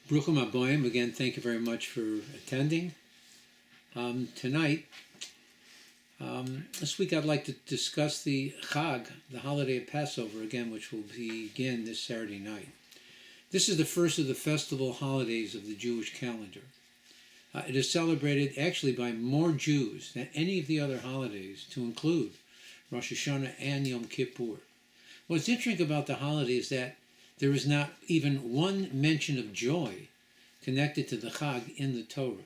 Bruchim Aboyim, again, thank you very much for attending. Tonight, this week I'd like to discuss the Chag, the holiday of Passover, again, which will begin this Saturday night. This is the first of the festival holidays of the Jewish calendar. It is celebrated actually by more Jews than any of the other holidays, to include Rosh Hashanah and Yom Kippur. What's interesting about the holiday is that there is not even one mention of joy connected to the Chag in the Torah.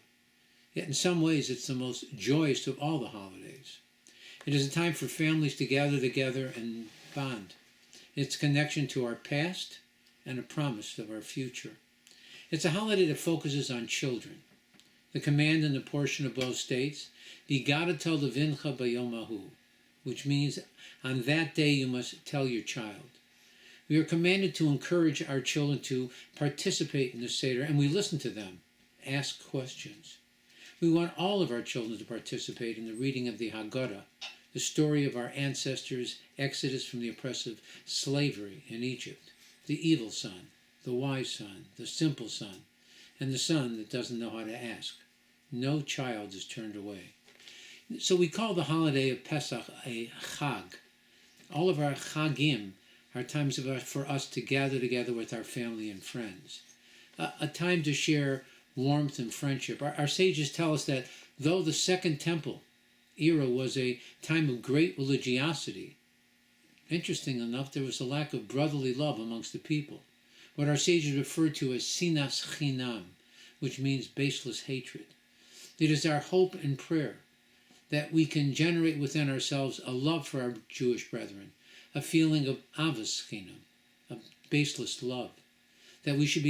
Yet in some ways it's the most joyous of all the holidays. It is a time for families to gather together and bond. It's a connection to our past and a promise of our future. It's a holiday that focuses on children. The command in the portion above states, V'gadatel levincha bayomahu, which means on that day you must tell your child. We are commanded to encourage our children to participate in the Seder, and we listen to them, ask questions. We want all of our children to participate in the reading of the Haggadah, the story of our ancestors' exodus from the oppressive slavery in Egypt, the evil son, the wise son, the simple son, and the son that doesn't know how to ask. No child is turned away. So we call the holiday of Pesach a Chag. All of our Chagim are times for us to gather together with our family and friends. A time to share warmth and friendship. Our sages tell us that though the Second Temple era was a time of great religiosity, interesting enough, there was a lack of brotherly love amongst the people. What our sages refer to as sinas chinam, which means baseless hatred. It is our hope and prayer that we can generate within ourselves a love for our Jewish brethren, a feeling of avos chinam, of baseless love, that we should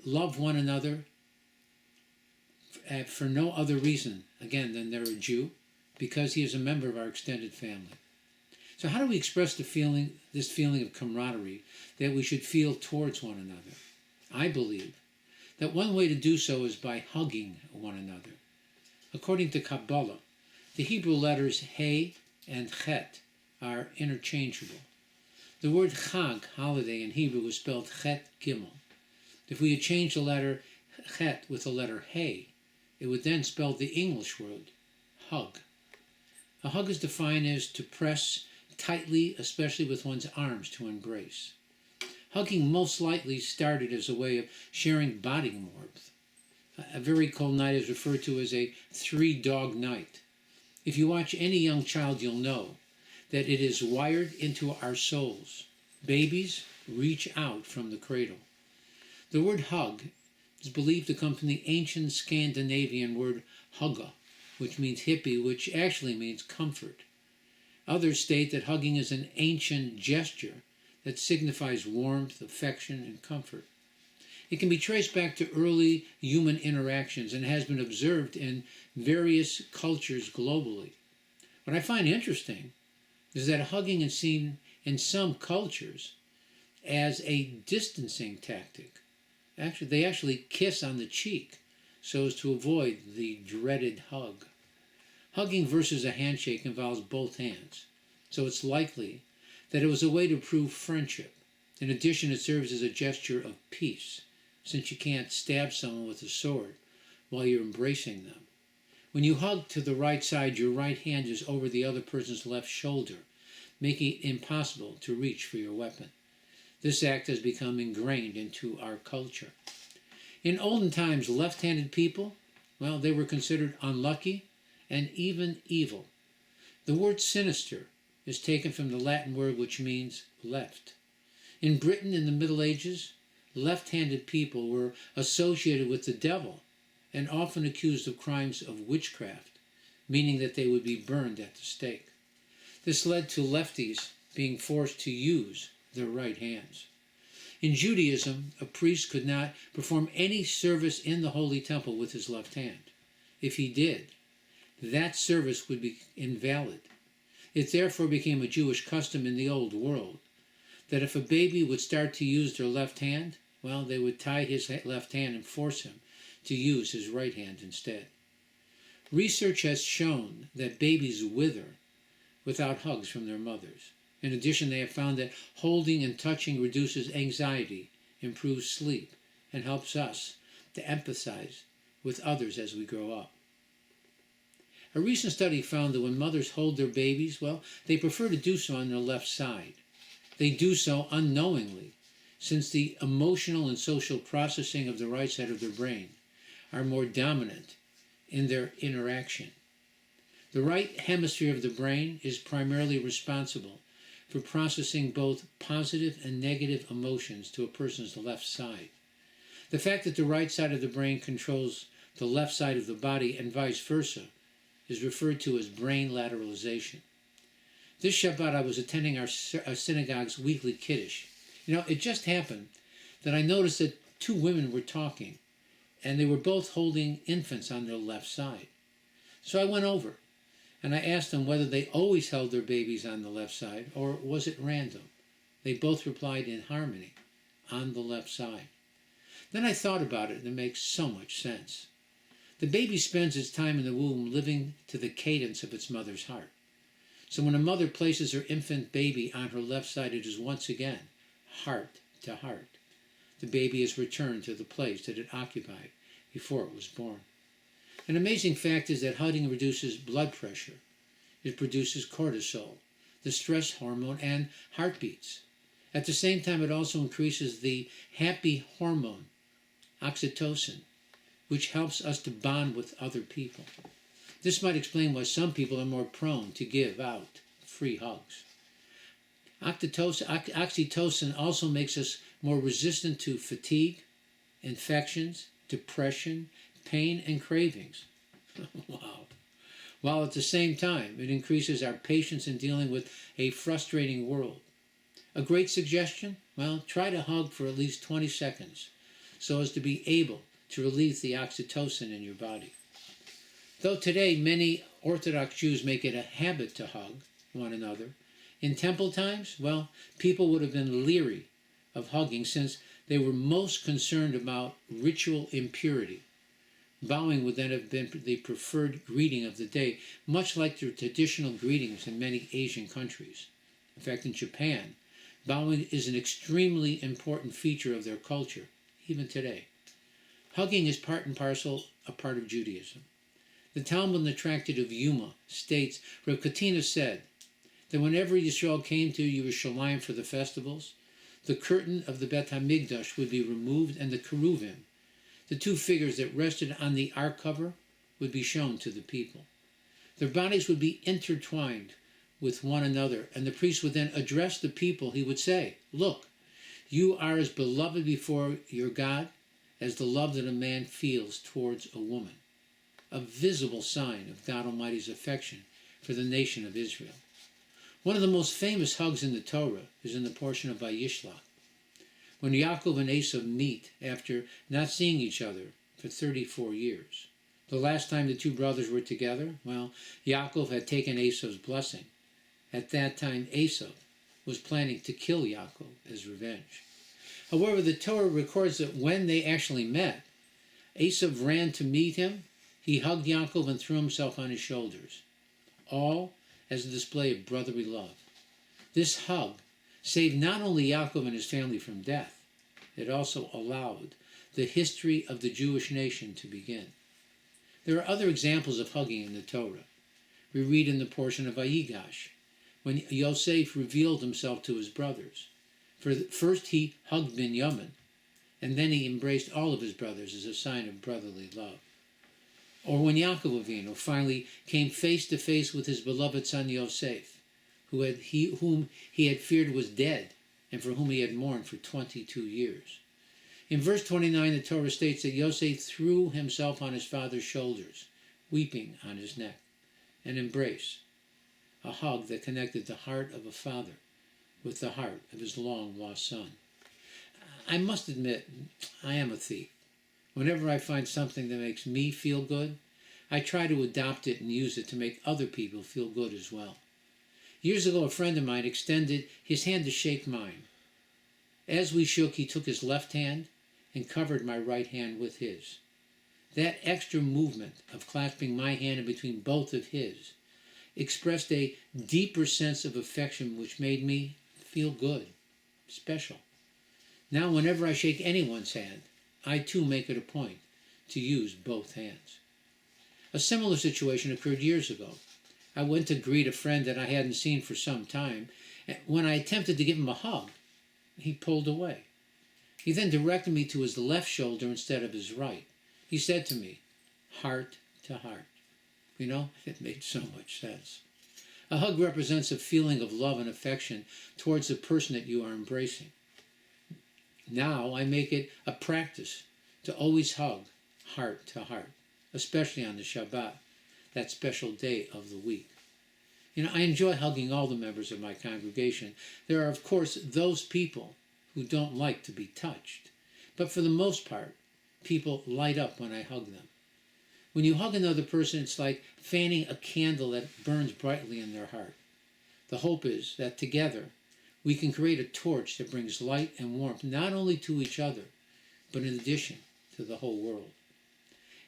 love one another for no other reason, again, than they're a Jew, because he is a member of our extended family. So how do we express this feeling of camaraderie that we should feel towards one another? I believe that one way to do so is by hugging one another. According to Kabbalah, the Hebrew letters He and Chet are interchangeable. The word Chag, holiday, in Hebrew is spelled Chet Gimel. If we had changed the letter Chet with the letter He, it would then spell the English word hug. A hug is defined as to press tightly, especially with one's arms, to embrace. Hugging most likely started as a way of sharing body warmth. A very cold night is referred to as a three-dog night. If you watch any young child, you'll know that it is wired into our souls. Babies reach out from the cradle. The word hug is believed to come from the ancient Scandinavian word hugga, which means hippie, which actually means comfort. Others state that hugging is an ancient gesture that signifies warmth, affection, and comfort. It can be traced back to early human interactions and has been observed in various cultures globally. What I find interesting is that hugging is seen in some cultures as a distancing tactic. Actually, they actually kiss on the cheek so as to avoid the dreaded hug. Hugging versus a handshake involves both hands, so it's likely that it was a way to prove friendship. In addition, it serves as a gesture of peace, since you can't stab someone with a sword while you're embracing them. When you hug to the right side, your right hand is over the other person's left shoulder, making it impossible to reach for your weapon. This act has become ingrained into our culture. In olden times, left-handed people, well, they were considered unlucky and even evil. The word sinister is taken from the Latin word which means left. In Britain in the Middle Ages, left-handed people were associated with the devil and often accused of crimes of witchcraft, meaning that they would be burned at the stake. This led to lefties being forced to use their right hands. In Judaism, a priest could not perform any service in the Holy Temple with his left hand. If he did, that service would be invalid. It therefore became a Jewish custom in the Old World that if a baby would start to use their left hand, well, they would tie his left hand and force him to use his right hand instead. Research has shown that babies wither without hugs from their mothers. In addition, they have found that holding and touching reduces anxiety, improves sleep, and helps us to empathize with others as we grow up. A recent study found that when mothers hold their babies, well, they prefer to do so on their left side. They do so unknowingly, since the emotional and social processing of the right side of their brain are more dominant in their interaction. The right hemisphere of the brain is primarily responsible for processing both positive and negative emotions to a person's left side. The fact that the right side of the brain controls the left side of the body and vice versa is referred to as brain lateralization. This Shabbat I was attending our synagogue's weekly Kiddush. It just happened that I noticed that two women were talking, and they were both holding infants on their left side. So I went over, and I asked them whether they always held their babies on the left side, or was it random. They both replied in harmony, on the left side. Then I thought about it, and it makes so much sense. The baby spends its time in the womb living to the cadence of its mother's heart. So when a mother places her infant baby on her left side, it is once again heart to heart. The baby is returned to the place that it occupied before it was born. An amazing fact is that hugging reduces blood pressure. It produces cortisol, the stress hormone, and heartbeats. At the same time, it also increases the happy hormone, oxytocin, which helps us to bond with other people. This might explain why some people are more prone to give out free hugs. Oxytocin also makes us more resistant to fatigue, infections, depression, pain, and cravings. Wow. While at the same time, it increases our patience in dealing with a frustrating world. A great suggestion? Well, try to hug for at least 20 seconds so as to be able to release the oxytocin in your body. Though today many Orthodox Jews make it a habit to hug one another, in temple times, well, people would have been leery of hugging since they were most concerned about ritual impurity. Bowing would then have been the preferred greeting of the day, much like the traditional greetings in many Asian countries. In fact, in Japan, bowing is an extremely important feature of their culture, even today. Hugging is part and parcel a part of Judaism. The Talmud in the Tractate of Yuma states, Rav Katina said, that whenever Yisrael came to Yerushalayim for the festivals, the curtain of the Bet HaMikdash would be removed and the Keruvim, the two figures that rested on the ark cover, would be shown to the people. Their bodies would be intertwined with one another, and the priest would then address the people. He would say, look, you are as beloved before your God as the love that a man feels towards a woman, a visible sign of God Almighty's affection for the nation of Israel. One of the most famous hugs in the Torah is in the portion of Vayishlach, when Yaakov and Esav meet after not seeing each other for 34 years. The last time the two brothers were together, well, Yaakov had taken Esav's blessing. At that time, Esav was planning to kill Yaakov as revenge. However, the Torah records that when they actually met, Esav ran to meet him, he hugged Yaakov and threw himself on his shoulders, all as a display of brotherly love. This hug saved not only Yaakov and his family from death, it also allowed the history of the Jewish nation to begin. There are other examples of hugging in the Torah. We read in the portion of Vayigash, when Yosef revealed himself to his brothers. First he hugged Binyamin, and then he embraced all of his brothers as a sign of brotherly love. Or when Yaakov Avinu finally came face to face with his beloved son Yosef, whom he had feared was dead, and for whom he had mourned for 22 years. In verse 29, the Torah states that Yosef threw himself on his father's shoulders, weeping on his neck, an embrace, a hug that connected the heart of a father with the heart of his long-lost son. I must admit, I am a thief. Whenever I find something that makes me feel good, I try to adopt it and use it to make other people feel good as well. Years ago, a friend of mine extended his hand to shake mine. As we shook, he took his left hand and covered my right hand with his. That extra movement of clasping my hand in between both of his expressed a deeper sense of affection which made me feel good, special. Now, whenever I shake anyone's hand, I too make it a point to use both hands. A similar situation occurred years ago. I went to greet a friend that I hadn't seen for some time, and when I attempted to give him a hug, he pulled away. He then directed me to his left shoulder instead of his right. He said to me, "Heart to heart." You know, it made so much sense. A hug represents a feeling of love and affection towards the person that you are embracing. Now I make it a practice to always hug heart to heart, especially on the Shabbat, that special day of the week. You know, I enjoy hugging all the members of my congregation. There are, of course, those people who don't like to be touched. But for the most part, people light up when I hug them. When you hug another person, it's like fanning a candle that burns brightly in their heart. The hope is that together we can create a torch that brings light and warmth not only to each other, but in addition to the whole world.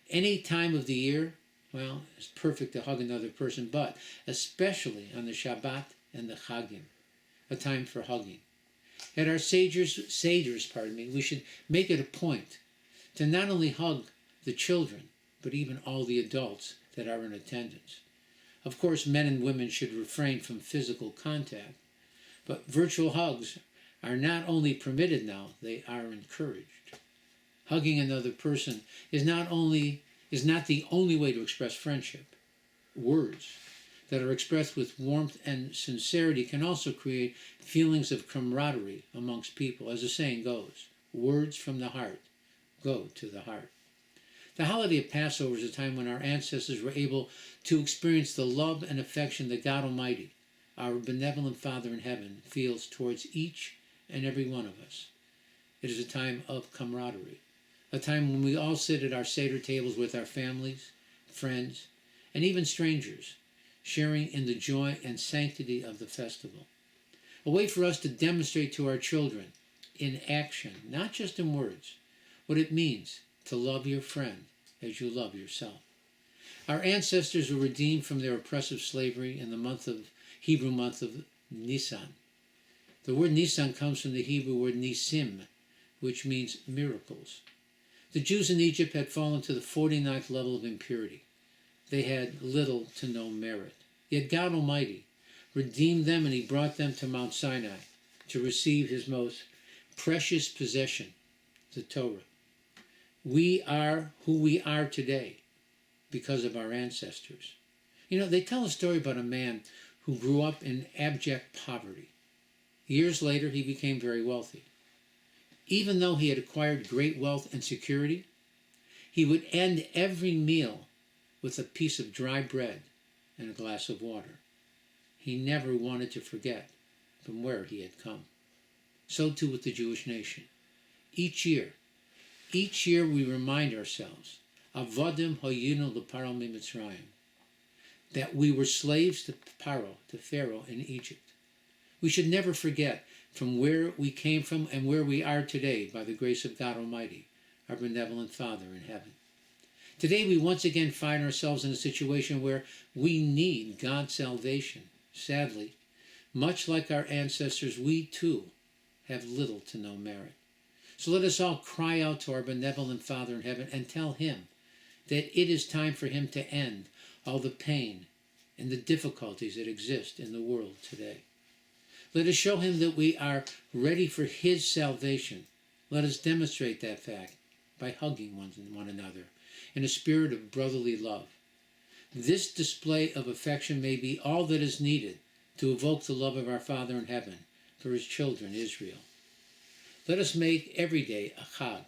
Any time of the year, well, it's perfect to hug another person, but especially on the Shabbat and the Chagim, a time for hugging. At our Seders, we should make it a point to not only hug the children, but even all the adults that are in attendance. Of course, men and women should refrain from physical contact, but virtual hugs are not only permitted now, they are encouraged. Hugging another person is not the only way to express friendship. Words that are expressed with warmth and sincerity can also create feelings of camaraderie amongst people. As the saying goes, words from the heart go to the heart. The holiday of Passover is a time when our ancestors were able to experience the love and affection that God Almighty, our benevolent Father in heaven, feels towards each and every one of us. It is a time of camaraderie, a time when we all sit at our Seder tables with our families, friends, and even strangers, sharing in the joy and sanctity of the festival. A way for us to demonstrate to our children, in action, not just in words, what it means to love your friend as you love yourself. Our ancestors were redeemed from their oppressive slavery in the Hebrew month of Nisan. The word Nisan comes from the Hebrew word Nisim, which means miracles. The Jews in Egypt had fallen to the 49th level of impurity. They had little to no merit. Yet God Almighty redeemed them, and he brought them to Mount Sinai to receive his most precious possession, the Torah. We are who we are today because of our ancestors. You know, they tell a story about a man who grew up in abject poverty. Years later, he became very wealthy. Even though he had acquired great wealth and security, he would end every meal with a piece of dry bread and a glass of water. He never wanted to forget from where he had come. So too with the Jewish nation. Each year we remind ourselves, Avodim hayinu leparo miMitzrayim, that we were slaves to Pharaoh in Egypt. We should never forget from where we came from and where we are today by the grace of God Almighty, our benevolent Father in heaven. Today we once again find ourselves in a situation where we need God's salvation. Sadly, much like our ancestors, we too have little to no merit. So let us all cry out to our benevolent Father in heaven and tell him that it is time for him to end all the pain and the difficulties that exist in the world today. Let us show him that we are ready for his salvation. Let us demonstrate that fact by hugging one another in a spirit of brotherly love. This display of affection may be all that is needed to evoke the love of our Father in heaven for his children, Israel. Let us make every day a Chag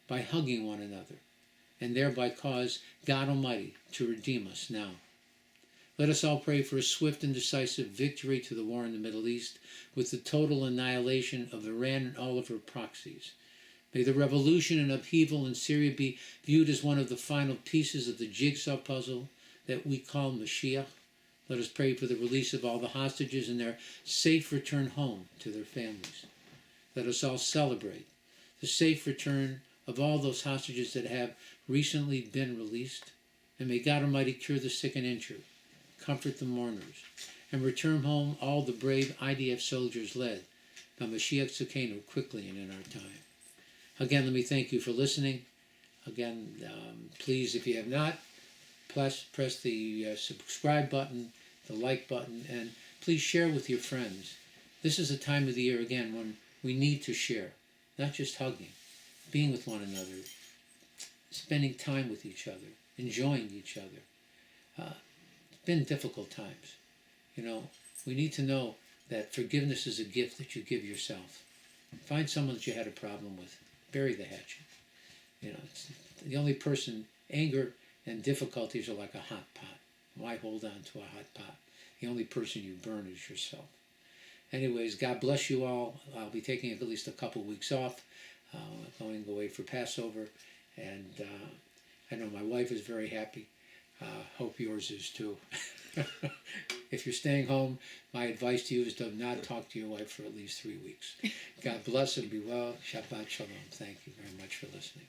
by hugging one another and thereby cause God Almighty to redeem us now. Let us all pray for a swift and decisive victory to the war in the Middle East with the total annihilation of Iran and all of her proxies. May the revolution and upheaval in Syria be viewed as one of the final pieces of the jigsaw puzzle that we call Mashiach. Let us pray for the release of all the hostages and their safe return home to their families. Let us all celebrate the safe return of all those hostages that have recently been released. And may God Almighty cure the sick and injured, comfort the mourners, and return home all the brave IDF soldiers led by Mashiach Tzidkeinu quickly and in our time. Again, let me thank you for listening. Again, please, if you have not, press the subscribe button, the like button, and please share with your friends. This is a time of the year, again, when we need to share, not just hugging, being with one another, spending time with each other, enjoying each other. It's been difficult times. You know, we need to know that forgiveness is a gift that you give yourself. Find someone that you had a problem with. Bury the hatchet. You know, it's the only person, anger and difficulties are like a hot pot. Why hold on to a hot pot? The only person you burn is yourself. Anyways, God bless you all. I'll be taking at least a couple weeks off, going away for Passover, and I know my wife is very happy. Hope yours is too. If you're staying home, my advice to you is to not talk to your wife for at least 3 weeks. God bless and be well. Shabbat Shalom. Thank you very much for listening.